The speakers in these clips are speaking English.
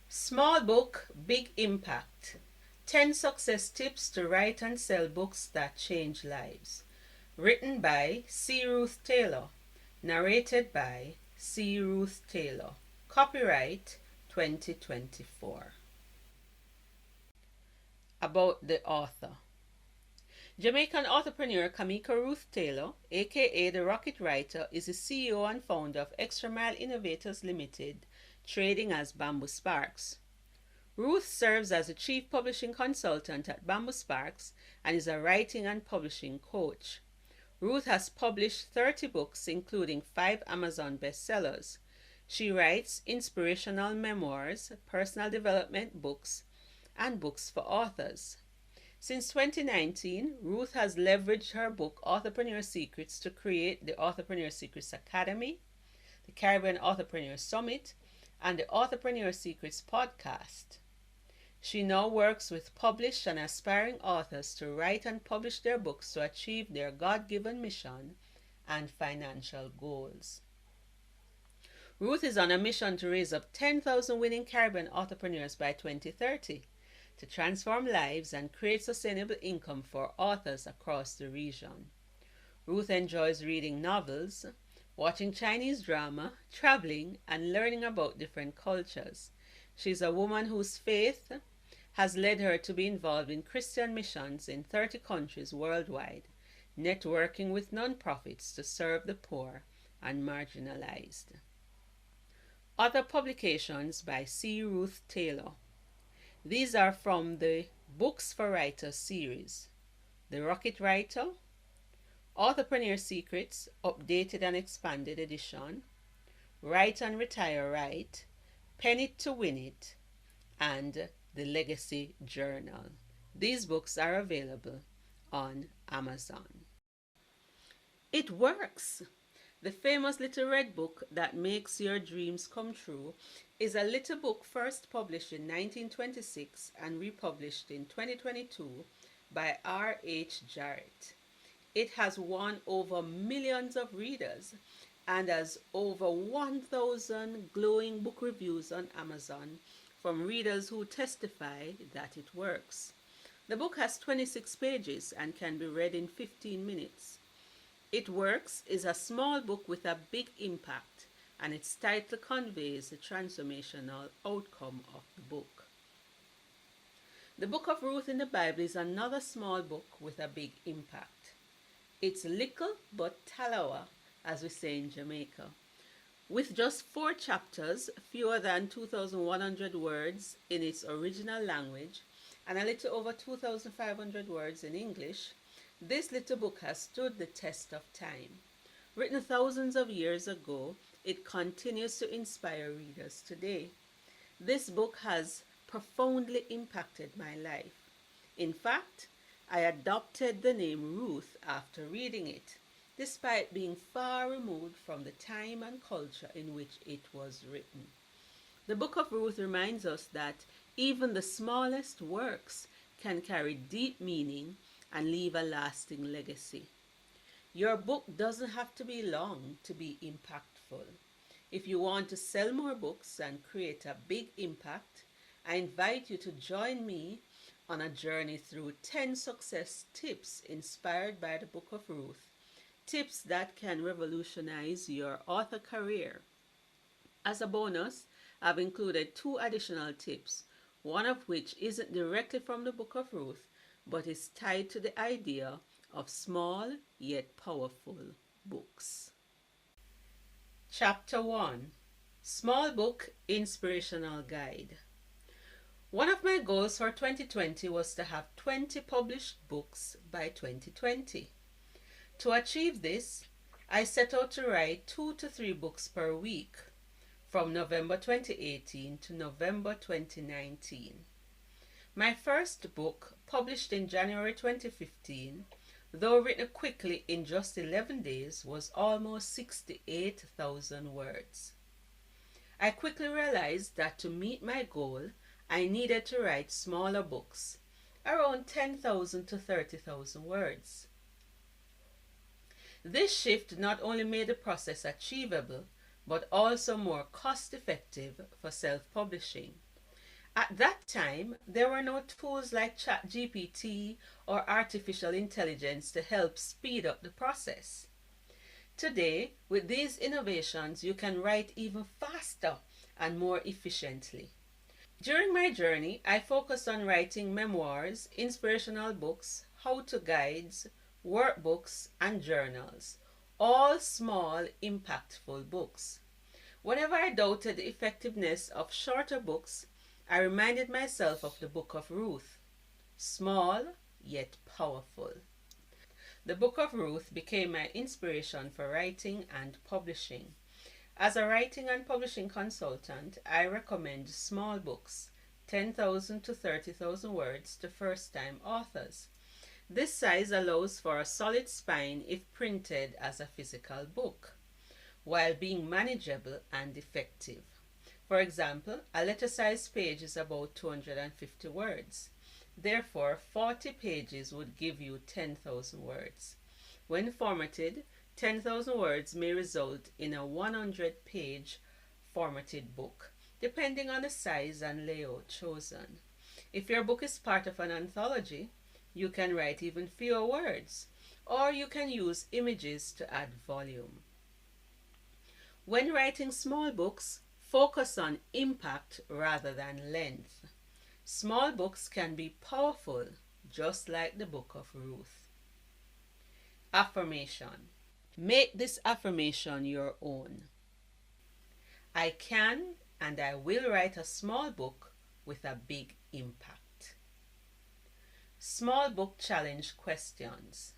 Small book, big impact. 10 success tips to write and sell books that change lives. Written by C. Ruth Taylor. Narrated by C. Ruth Taylor. Copyright 2024. About the author. Jamaican entrepreneur Kamika Ruth Taylor, aka the Rocket Writer, is the CEO and founder of Extra Mile Innovators Limited, trading as Bamboo Sparks. Ruth serves as a chief publishing consultant at Bamboo Sparks and is a writing and publishing coach. Ruth has published 30 books, including 5 Amazon bestsellers. She writes inspirational memoirs, personal development books, and books for authors. Since 2019, Ruth has leveraged her book Authorpreneur Secrets to create the Authorpreneur Secrets Academy, the Caribbean Authorpreneur Summit, and the Authorpreneur Secrets podcast. She now works with published and aspiring authors to write and publish their books to achieve their God-given mission and financial goals. Ruth is on a mission to raise up 10,000 winning Caribbean entrepreneurs by 2030 to transform lives and create sustainable income for authors across the region. Ruth enjoys reading novels, watching Chinese drama, traveling, and learning about different cultures. She's a woman whose faith has led her to be involved in Christian missions in 30 countries worldwide, networking with nonprofits to serve the poor and marginalized. Other publications by C. Ruth Taylor. These are from the Books for Writers series: The Rocket Writer, Authorpreneur Secrets, updated and expanded edition, Write and Retire Right, Pen It to Win It, and The Legacy Journal. These books are available on Amazon. It works! The famous Little Red Book that makes your dreams come true is a little book first published in 1926 and republished in 2022 by R. H. Jarrett. It has won over millions of readers and has over 1,000 glowing book reviews on Amazon from readers who testify that it works. The book has 26 pages and can be read in 15 minutes. It Works is a small book with a big impact, and its title conveys the transformational outcome of the book. The Book of Ruth in the Bible is another small book with a big impact. It's little but talawa, as we say in Jamaica. With just 4 chapters, fewer than 2,100 words in its original language, and a little over 2,500 words in English, this little book has stood the test of time. Written thousands of years ago, it continues to inspire readers today. This book has profoundly impacted my life. In fact, I adopted the name Ruth after reading it, despite being far removed from the time and culture in which it was written. The Book of Ruth reminds us that even the smallest works can carry deep meaning and leave a lasting legacy. Your book doesn't have to be long to be impactful. If you want to sell more books and create a big impact, I invite you to join me on a journey through 10 success tips inspired by the Book of Ruth, tips that can revolutionize your author career. As a bonus, I've included 2 additional tips, one of which isn't directly from the Book of Ruth, but is tied to the idea of small yet powerful books. Chapter 1: Small Book Inspirational Guide. One of my goals for 2020 was to have 20 published books by 2020. To achieve this, I set out to write 2 to 3 books per week from November 2018 to November 2019. My first book, published in January 2015, though written quickly in just 11 days, was almost 68,000 words. I quickly realized that to meet my goal, I needed to write smaller books, around 10,000 to 30,000 words. This shift not only made the process achievable, but also more cost-effective for self-publishing. At that time, there were no tools like ChatGPT or artificial intelligence to help speed up the process. Today, with these innovations, you can write even faster and more efficiently. During my journey, I focused on writing memoirs, inspirational books, how-to guides, workbooks, and journals, all small, impactful books. Whenever I doubted the effectiveness of shorter books, I reminded myself of the book of Ruth, small yet powerful. The book of Ruth became my inspiration for writing and publishing. As a writing and publishing consultant, I recommend small books, 10,000 to 30,000 words to first-time authors. This size allows for a solid spine if printed as a physical book, while being manageable and effective. For example, a letter-sized page is about 250 words. Therefore, 40 pages would give you 10,000 words. When formatted, 10,000 words may result in a 100-page formatted book, depending on the size and layout chosen. If your book is part of an anthology, you can write even fewer words, or you can use images to add volume. When writing small books, focus on impact rather than length. Small books can be powerful, just like the book of Ruth. Affirmation. Make this affirmation your own. I can and I will write a small book with a big impact. Small book challenge questions.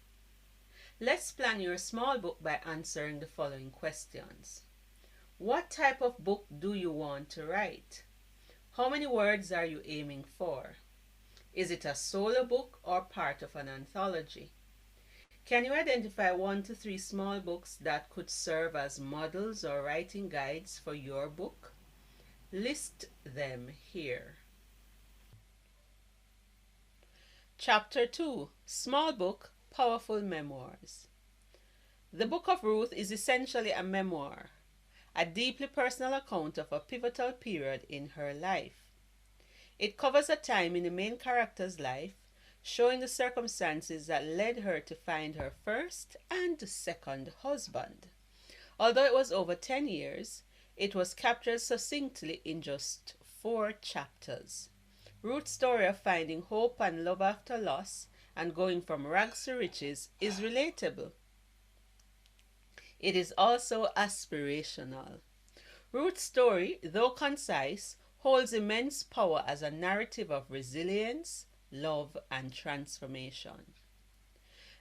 Let's plan your small book by answering the following questions. What type of book do you want to write? How many words are you aiming for? Is it a solo book or part of an anthology? Can you identify 1 to 3 small books that could serve as models or writing guides for your book? List them here. Chapter 2. Small Book, Powerful Memoirs. The Book of Ruth is essentially a memoir, a deeply personal account of a pivotal period in her life. It covers a time in the main character's life, showing the circumstances that led her to find her first and second husband. Although it was over 10 years, it was captured succinctly in just 4 chapters. Ruth's story of finding hope and love after loss and going from rags to riches is relatable. It is also aspirational. Ruth's story, though concise, holds immense power as a narrative of resilience, love, and transformation.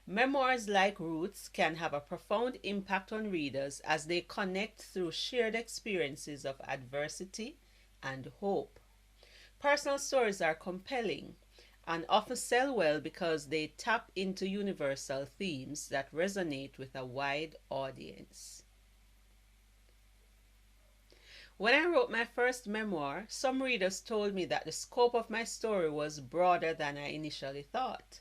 Memoirs like Ruth's can have a profound impact on readers as they connect through shared experiences of adversity and hope. Personal stories are compelling and often sell well because they tap into universal themes that resonate with a wide audience. When I wrote my first memoir, some readers told me that the scope of my story was broader than I initially thought.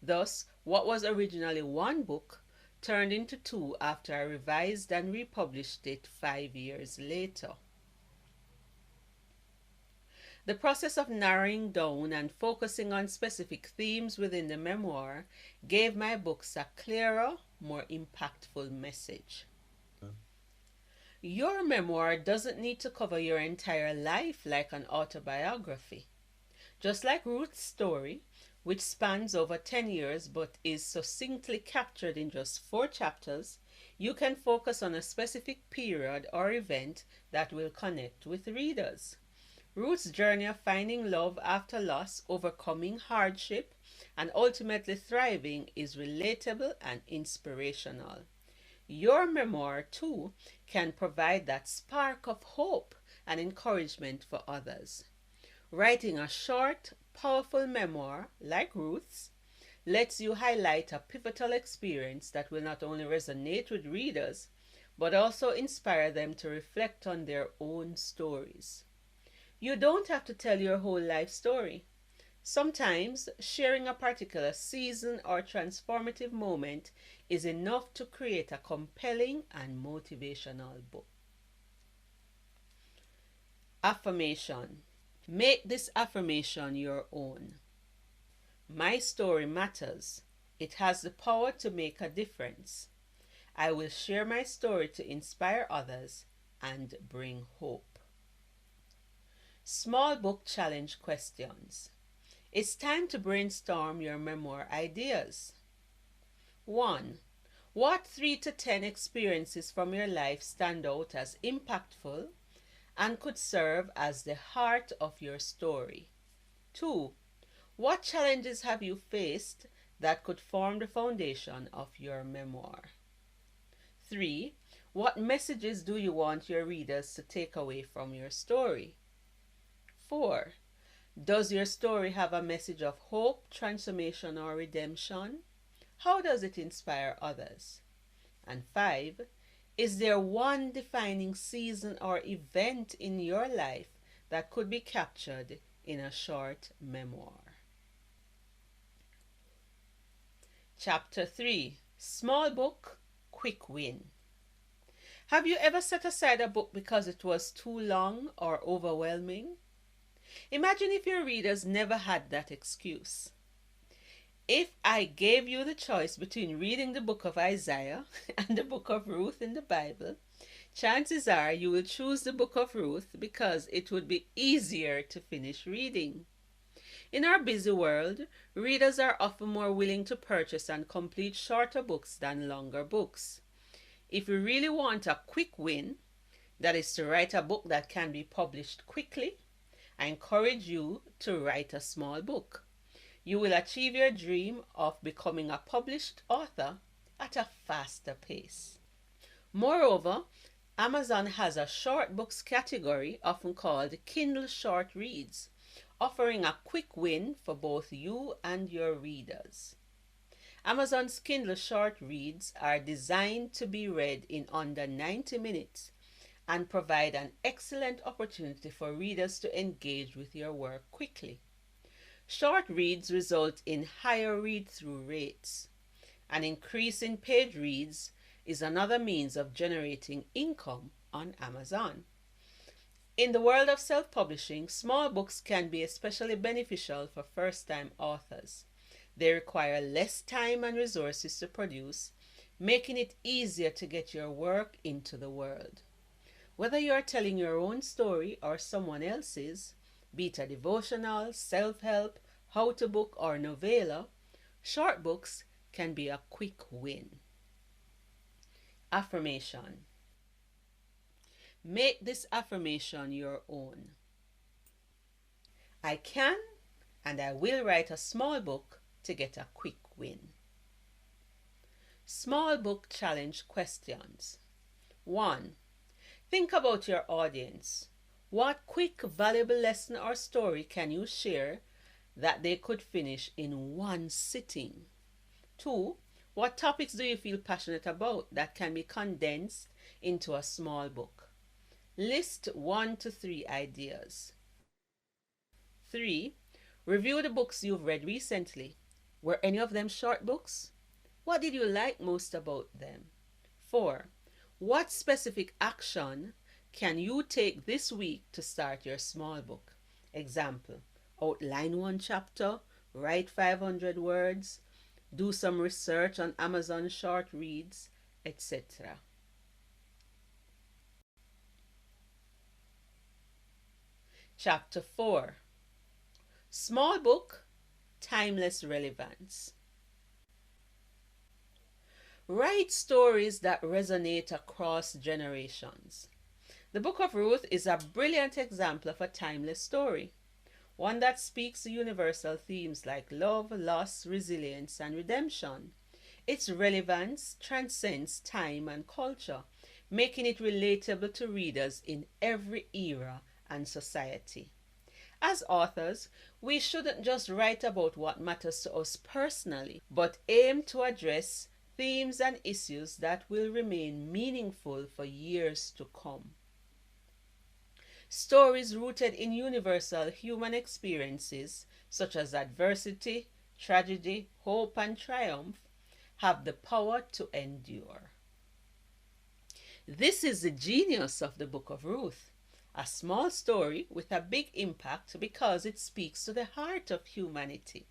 Thus, what was originally 1 book turned into 2 after I revised and republished it 5 years later. The process of narrowing down and focusing on specific themes within the memoir gave my books a clearer, more impactful message. Your memoir doesn't need to cover your entire life like an autobiography. Just like Ruth's story, which spans over 10 years but is succinctly captured in just 4 chapters, you can focus on a specific period or event that will connect with readers. Ruth's journey of finding love after loss, overcoming hardship, and ultimately thriving is relatable and inspirational. Your memoir, too, can provide that spark of hope and encouragement for others. Writing a short, powerful memoir, like Ruth's, lets you highlight a pivotal experience that will not only resonate with readers, but also inspire them to reflect on their own stories. You don't have to tell your whole life story. Sometimes sharing a particular season or transformative moment is enough to create a compelling and motivational book. Affirmation. Make this affirmation your own. My story matters. It has the power to make a difference. I will share my story to inspire others and bring hope. Small book challenge questions. It's time to brainstorm your memoir ideas. 1. What 3 to 10 experiences from your life stand out as impactful and could serve as the heart of your story? 2. What challenges have you faced that could form the foundation of your memoir? 3. What messages do you want your readers to take away from your story? 4. Does your story have a message of hope, transformation, or redemption? How does it inspire others? And 5. Is there one defining season or event in your life that could be captured in a short memoir? Chapter 3. Small book, quick win. Have you ever set aside a book because it was too long or overwhelming? Imagine if your readers never had that excuse. If I gave you the choice between reading the book of Isaiah and the book of Ruth in the Bible, chances are you will choose the book of Ruth because it would be easier to finish reading. In our busy world, readers are often more willing to purchase and complete shorter books than longer books. If you really want a quick win, that is to write a book that can be published quickly, I encourage you to write a small book. You will achieve your dream of becoming a published author at a faster pace. Moreover, Amazon has a short books category often called Kindle Short Reads, offering a quick win for both you and your readers. Amazon's Kindle Short Reads are designed to be read in under 90 minutes and provide an excellent opportunity for readers to engage with your work quickly. Short reads result in higher read-through rates. An increase in page reads is another means of generating income on Amazon. In the world of self-publishing, small books can be especially beneficial for first-time authors. They require less time and resources to produce, making it easier to get your work into the world. Whether you are telling your own story or someone else's, be it a devotional, self-help, how-to book, or novella, short books can be a quick win. Affirmation. Make this affirmation your own. I can and I will write a small book to get a quick win. Small book challenge questions. 1. Think about your audience. What quick, valuable lesson or story can you share that they could finish in one sitting? 2. What topics do you feel passionate about that can be condensed into a small book? List 1 to 3 ideas. 3. Review the books you've read recently. Were any of them short books? What did you like most about them? 4. What specific action can you take this week to start your small book? Example, outline 1 chapter, write 500 words, do some research on Amazon short reads, etc. Chapter 4. Small book, timeless relevance. Write stories that resonate across generations. The Book of Ruth is a brilliant example of a timeless story, one that speaks to universal themes like love, loss, resilience, and redemption. Its relevance transcends time and culture, making it relatable to readers in every era and society. As authors, we shouldn't just write about what matters to us personally, but aim to address themes and issues that will remain meaningful for years to come. Stories rooted in universal human experiences, such as adversity, tragedy, hope, and triumph, have the power to endure. This is the genius of the Book of Ruth. A small story with a big impact because it speaks to the heart of humanity.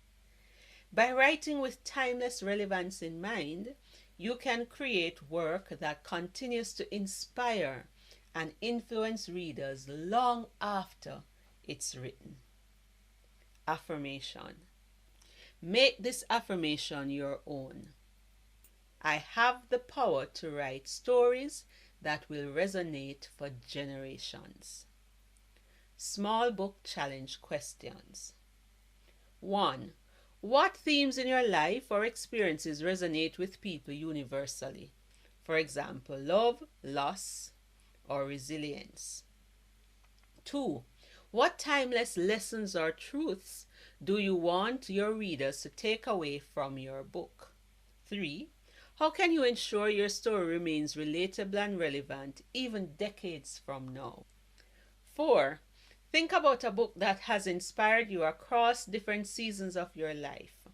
By writing with timeless relevance in mind, you can create work that continues to inspire and influence readers long after it's written. Affirmation. Make this affirmation your own. I have the power to write stories that will resonate for generations. Small book challenge questions. 1. What themes in your life or experiences resonate with people universally? For example, love, loss, or resilience. 2. What timeless lessons or truths do you want your readers to take away from your book? 3. How can you ensure your story remains relatable and relevant even decades from now? 4. Think about a book that has inspired you across different seasons of your life.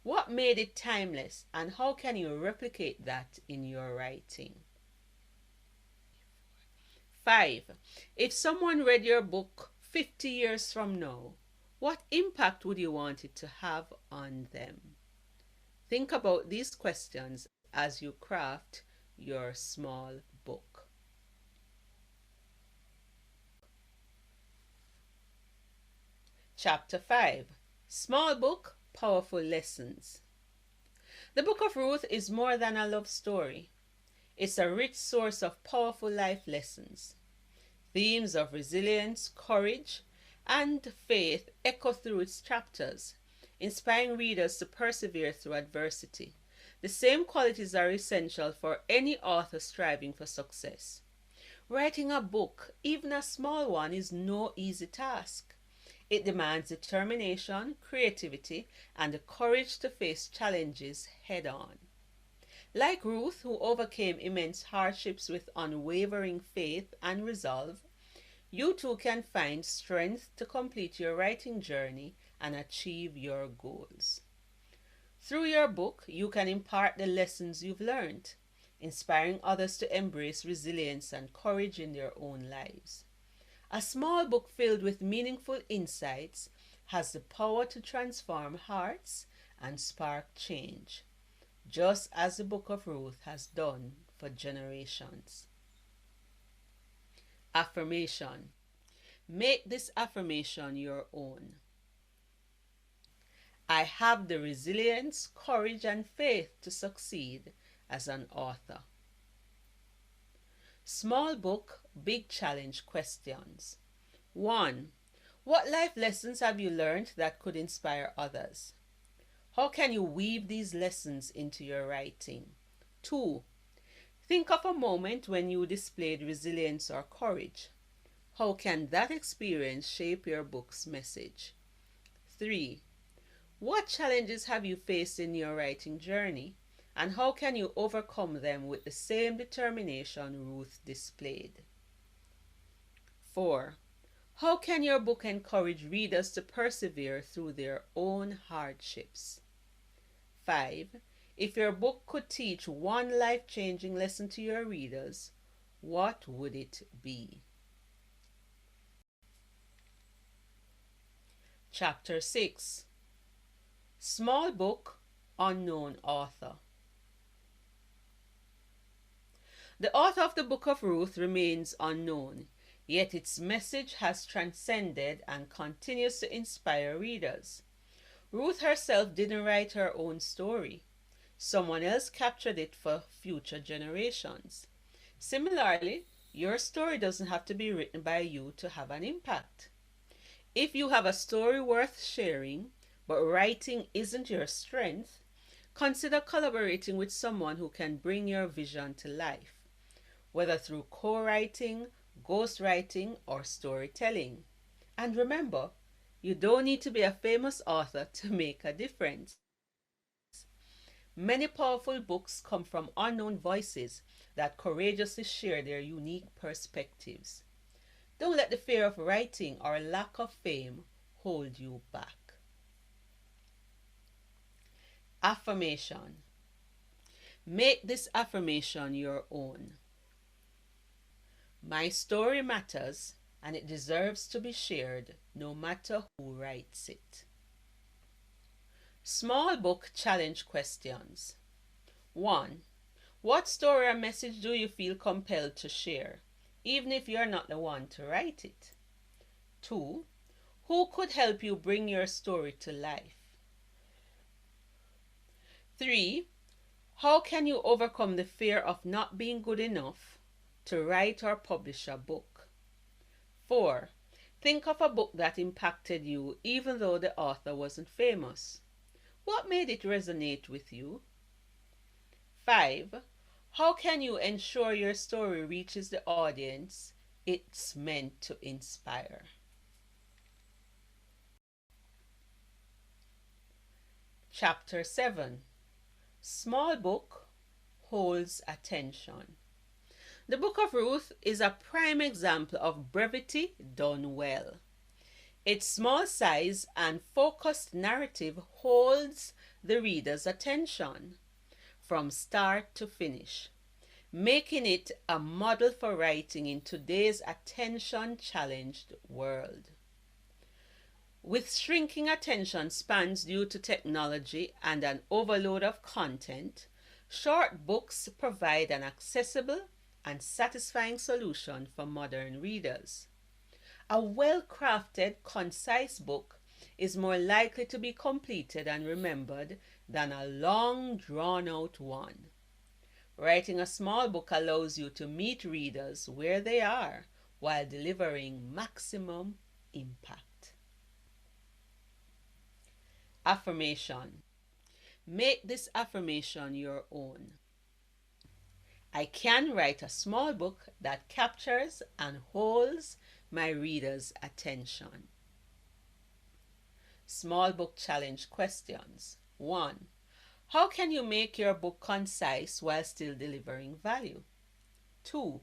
What made it timeless, and how can you replicate that in your writing? 5. If someone read your book 50 years from now, what impact would you want it to have on them? Think about these questions as you craft your small book. Chapter 5. Small Book, Powerful Lessons. The Book of Ruth is more than a love story. It's a rich source of powerful life lessons. Themes of resilience, courage, and faith echo through its chapters, inspiring readers to persevere through adversity. The same qualities are essential for any author striving for success. Writing a book, even a small one, is no easy task. It demands determination, creativity, and the courage to face challenges head-on. Like Ruth, who overcame immense hardships with unwavering faith and resolve, you too can find strength to complete your writing journey and achieve your goals. Through your book, you can impart the lessons you've learned, inspiring others to embrace resilience and courage in their own lives. A small book filled with meaningful insights has the power to transform hearts and spark change, just as the Book of Ruth has done for generations. Affirmation. Make this affirmation your own. I have the resilience, courage, and faith to succeed as an author. Small book, big challenge questions. 1. What life lessons have you learned that could inspire others? How can you weave these lessons into your writing? 2. Think of a moment when you displayed resilience or courage. How can that experience shape your book's message? 3. What challenges have you faced in your writing journey, and how can you overcome them with the same determination Ruth displayed? 4. How can your book encourage readers to persevere through their own hardships? 5. If your book could teach one life-changing lesson to your readers, what would it be? Chapter 6. Small book, unknown author. The author of the Book of Ruth remains unknown, yet its message has transcended and continues to inspire readers. Ruth herself didn't write her own story. Someone else captured it for future generations. Similarly, your story doesn't have to be written by you to have an impact. If you have a story worth sharing, but writing isn't your strength, consider collaborating with someone who can bring your vision to life, whether through co-writing, ghostwriting, or storytelling. And remember, you don't need to be a famous author to make a difference. Many powerful books come from unknown voices that courageously share their unique perspectives. Don't let the fear of writing or lack of fame hold you back. Affirmation. Make this affirmation your own. My story matters, and it deserves to be shared no matter who writes it. Small book challenge questions. 1. What story or message do you feel compelled to share, even if you're not the one to write it? 2. Who could help you bring your story to life? 3. How can you overcome the fear of not being good enough to write or publish a book? 4. Think of a book that impacted you even though the author wasn't famous. What made it resonate with you? 5. How can you ensure your story reaches the audience it's meant to inspire? Chapter 7. Small book holds attention. The book of Ruth is a prime example of brevity done well. Its small size and focused narrative holds the reader's attention from start to finish, making it a model for writing in today's attention-challenged world. With shrinking attention spans due to technology and an overload of content, short books provide an accessible and satisfying solution for modern readers. A well-crafted, concise book is more likely to be completed and remembered than a long, drawn-out one. Writing a small book allows you to meet readers where they are while delivering maximum impact. Affirmation. Make this affirmation your own. I can write a small book that captures and holds my readers' attention. Small book challenge questions. 1. How can you make your book concise while still delivering value? 2.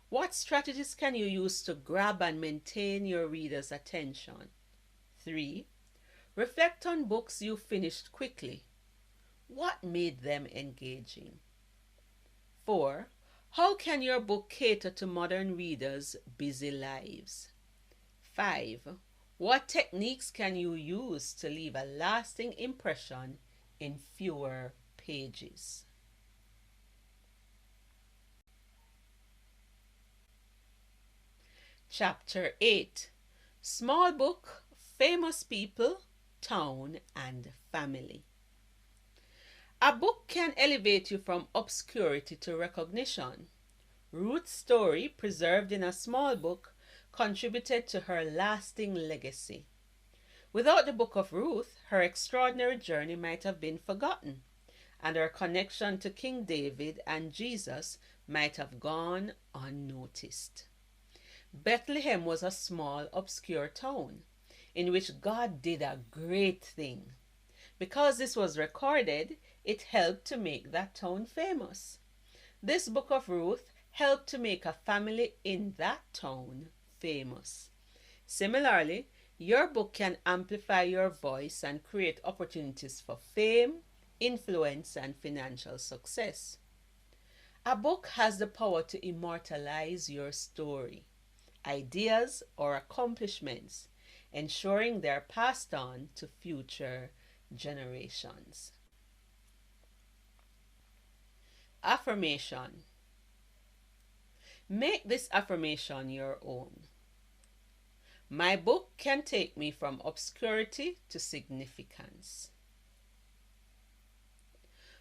What strategies can you use to grab and maintain your readers' attention? 3. Reflect on books you finished quickly. What made them engaging? 4. How can your book cater to modern readers' busy lives? 5. What techniques can you use to leave a lasting impression in fewer pages? Chapter 8. Small book, famous people, town, and family. A book can elevate you from obscurity to recognition. Ruth's story, preserved in a small book, contributed to her lasting legacy. Without the book of Ruth, her extraordinary journey might have been forgotten, and her connection to King David and Jesus might have gone unnoticed. Bethlehem was a small, obscure town in which God did a great thing. Because this was recorded, it helped to make that town famous. This book of Ruth helped to make a family in that town famous. Similarly, your book can amplify your voice and create opportunities for fame, influence, and financial success. A book has the power to immortalize your story, ideas, or accomplishments, ensuring they are passed on to future generations. Affirmation. Make this affirmation your own. My book can take me from obscurity to significance.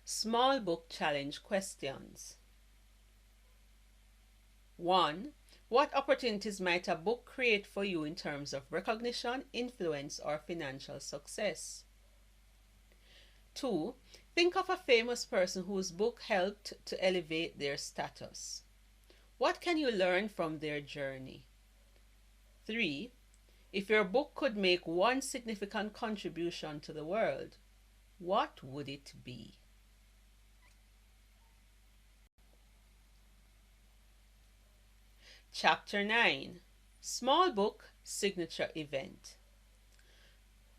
Small book challenge questions. 1. What opportunities might a book create for you in terms of recognition, influence, or financial success? 2. Think of a famous person whose book helped to elevate their status. What can you learn from their journey? 3. If your book could make one significant contribution to the world, what would it be? Chapter 9. Small book signature event.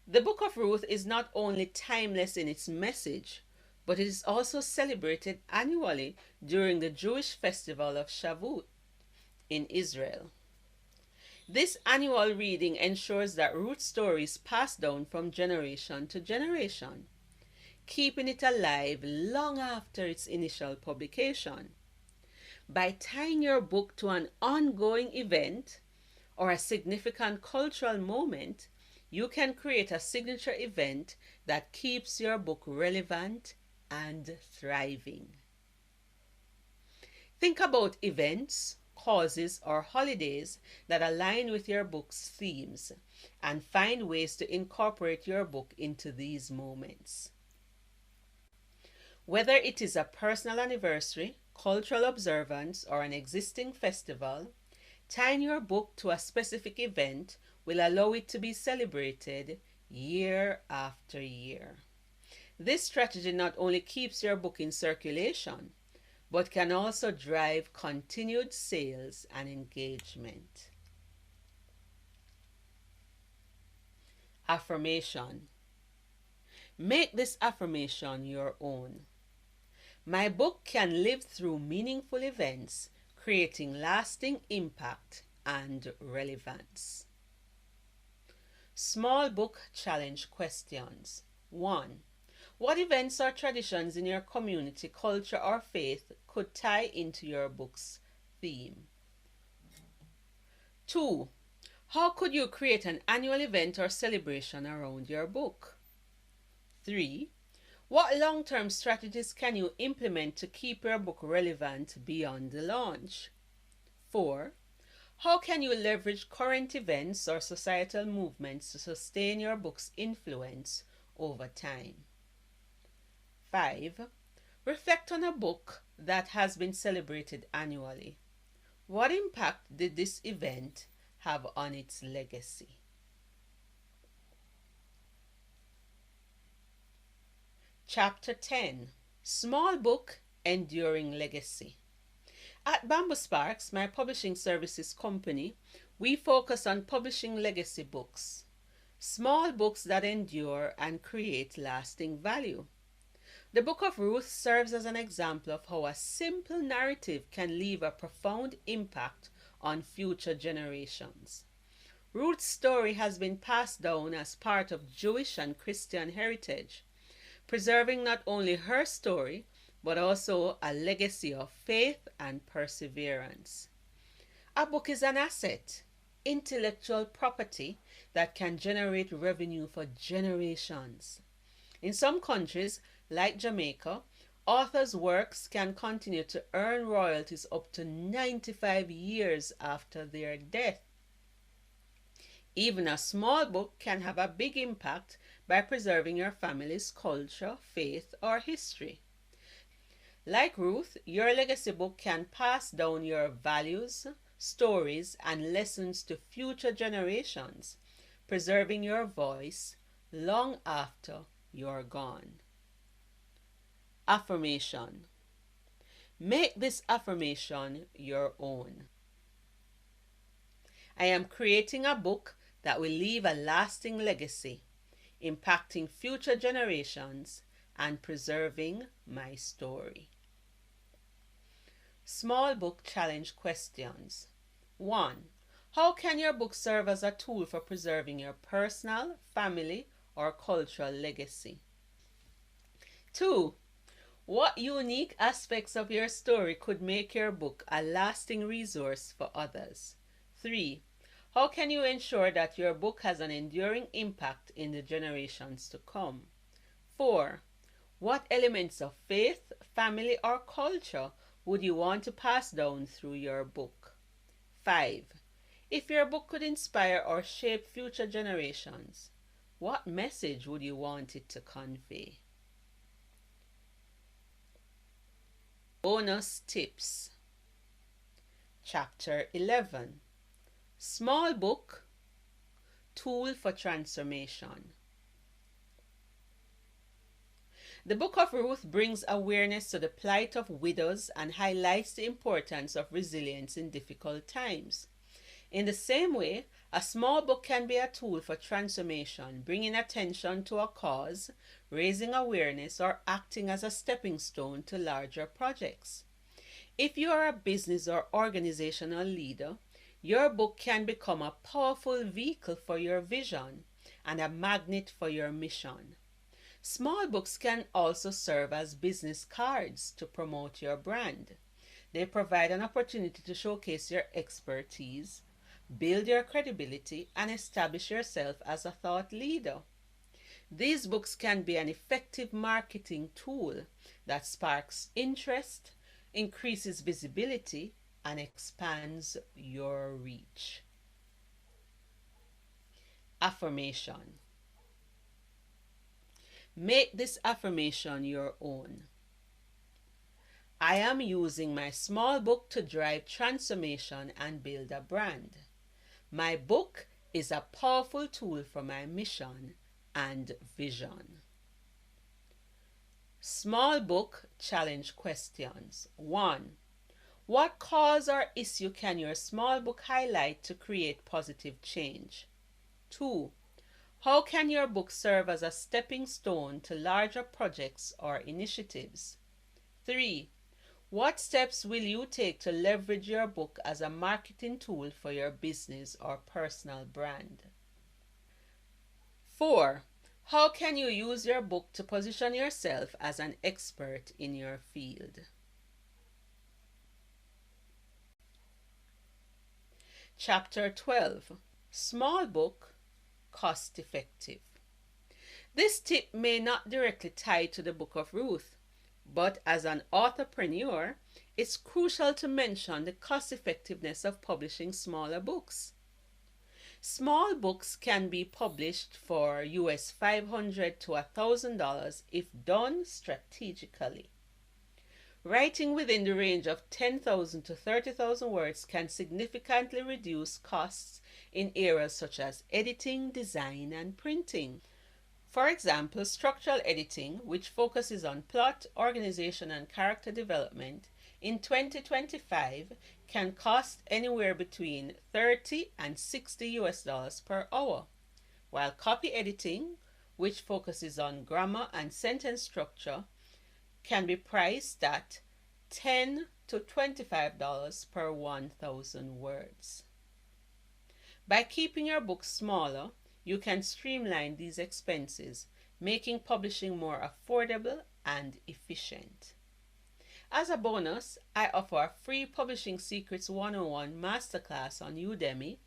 The book of Ruth is not only timeless in its message, but it is also celebrated annually during the Jewish festival of Shavuot in Israel. This annual reading ensures that Ruth's story is passed down from generation to generation, keeping it alive long after its initial publication. By tying your book to an ongoing event or a significant cultural moment, you can create a signature event that keeps your book relevant and thriving. Think about events, causes, or holidays that align with your book's themes and find ways to incorporate your book into these moments. Whether it is a personal anniversary, cultural observance, or an existing festival, tying your book to a specific event will allow it to be celebrated year after year. This strategy not only keeps your book in circulation, but can also drive continued sales and engagement. Affirmation. Make this affirmation your own. My book can live through meaningful events, creating lasting impact and relevance. Small book challenge questions. 1. What events or traditions in your community, culture, or faith could tie into your book's theme? 2. How could you create an annual event or celebration around your book? 3. What long-term strategies can you implement to keep your book relevant beyond the launch? 4. How can you leverage current events or societal movements to sustain your book's influence over time? 5. Reflect on a book that has been celebrated annually. What impact did this event have on its legacy? Chapter 10. Small Book, Enduring Legacy. At Bamboo Sparks, my publishing services company, we focus on publishing legacy books, small books that endure and create lasting value. The Book of Ruth serves as an example of how a simple narrative can leave a profound impact on future generations. Ruth's story has been passed down as part of Jewish and Christian heritage, preserving not only her story, but also a legacy of faith and perseverance. A book is an asset, intellectual property that can generate revenue for generations. In some countries, like Jamaica, authors' works can continue to earn royalties up to 95 years after their death. Even a small book can have a big impact by preserving your family's culture, faith, or history. Like Ruth, your legacy book can pass down your values, stories, and lessons to future generations, preserving your voice long after you're gone. Affirmation. Make this affirmation your own. I am creating a book that will leave a lasting legacy, impacting future generations and preserving my story. Small book challenge questions. 1. How can your book serve as a tool for preserving your personal, family, or cultural legacy? 2. What unique aspects of your story could make your book a lasting resource for others? 3. How can you ensure that your book has an enduring impact in the generations to come? 4. What elements of faith, family, or culture would you want to pass down through your book? 5. If your book could inspire or shape future generations, what message would you want it to convey? Bonus tips. Chapter 11. Small book, tool for transformation. The Book of Ruth brings awareness to the plight of widows and highlights the importance of resilience in difficult times. In the same way, a small book can be a tool for transformation, bringing attention to a cause, raising awareness, or acting as a stepping stone to larger projects. If you are a business or organizational leader, Your book can become a powerful vehicle for your vision and a magnet for your mission. Small books can also serve as business cards to promote your brand. They provide an opportunity to showcase your expertise, build your credibility, and establish yourself as a thought leader. These books can be an effective marketing tool that sparks interest, increases visibility, and expands your reach. Affirmation. Make this affirmation your own. I am using my small book to drive transformation and build a brand. My book is a powerful tool for my mission and vision. Small book challenge questions. 1. What cause or issue can your small book highlight to create positive change? 2. How can your book serve as a stepping stone to larger projects or initiatives? 3. What steps will you take to leverage your book as a marketing tool for your business or personal brand? 4. How can you use your book to position yourself as an expert in your field? Chapter 12. Small book, cost effective. This tip may not directly tie to the Book of Ruth, but as an authorpreneur, it's crucial to mention the cost effectiveness of publishing smaller books. Small books can be published for US $500 to $1,000 if done strategically. Writing within the range of 10,000 to 30,000 words can significantly reduce costs in areas such as editing, design, and printing. For example, structural editing, which focuses on plot, organization, and character development, in 2025 can cost anywhere between $30 and $60 per hour, while copy editing, which focuses on grammar and sentence structure, can be priced at $10 to $25 per 1,000 words. By keeping your book smaller, you can streamline these expenses, making publishing more affordable and efficient. As a bonus, I offer a free Publishing Secrets 101 masterclass on Udemy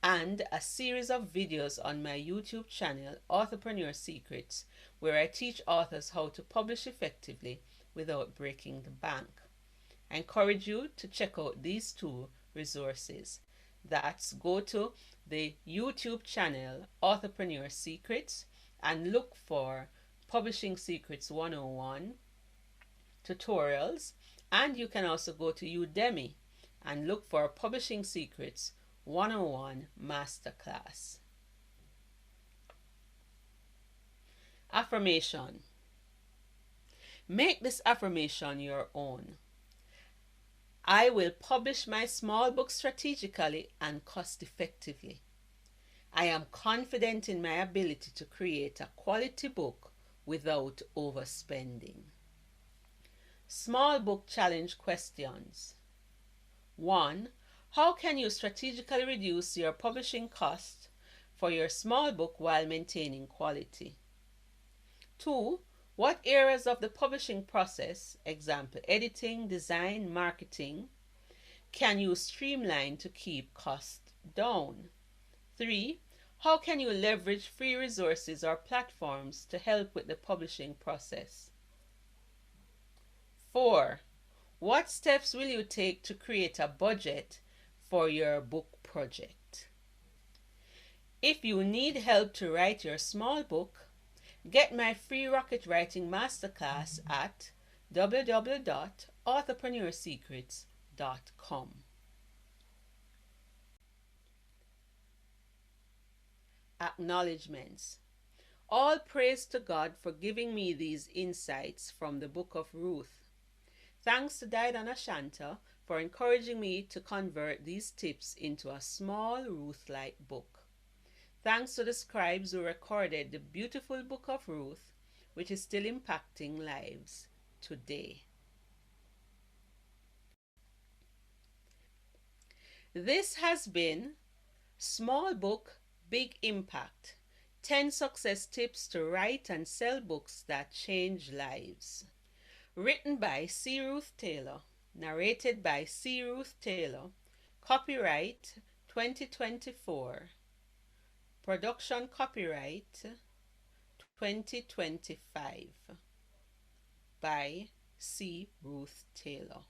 and a series of videos on my YouTube channel, Authorpreneur Secrets, where I teach authors how to publish effectively without breaking the bank. I encourage you to check out these two resources. That's go to the YouTube channel, Authorpreneur Secrets, and look for Publishing Secrets 101 tutorials, and you can also go to Udemy and look for Publishing Secrets 101 Masterclass. Affirmation. Make this affirmation your own. I will publish my small book strategically and cost effectively. I am confident in my ability to create a quality book without overspending. Small book challenge questions. 1. How can you strategically reduce your publishing cost for your small book while maintaining quality? 2. What areas of the publishing process, example editing, design, marketing, can you streamline to keep costs down? 3. How can you leverage free resources or platforms to help with the publishing process? 4. What steps will you take to create a budget for your book project? If you need help to write your small book, get my free rocket writing masterclass at www.authorpreneursecrets.com. Acknowledgements. All praise to God for giving me these insights from the Book of Ruth. Thanks to Diana Shanta for encouraging me to convert these tips into a small Ruth-like book. Thanks to the scribes who recorded the beautiful Book of Ruth, which is still impacting lives today. This has been Small Book, Big Impact 10 Success Tips to Write and Sell Books That Change Lives. Written by C. Ruth Taylor. Narrated by C. Ruth Taylor. Copyright 2024. Production copyright 2025 by C. Ruth Taylor.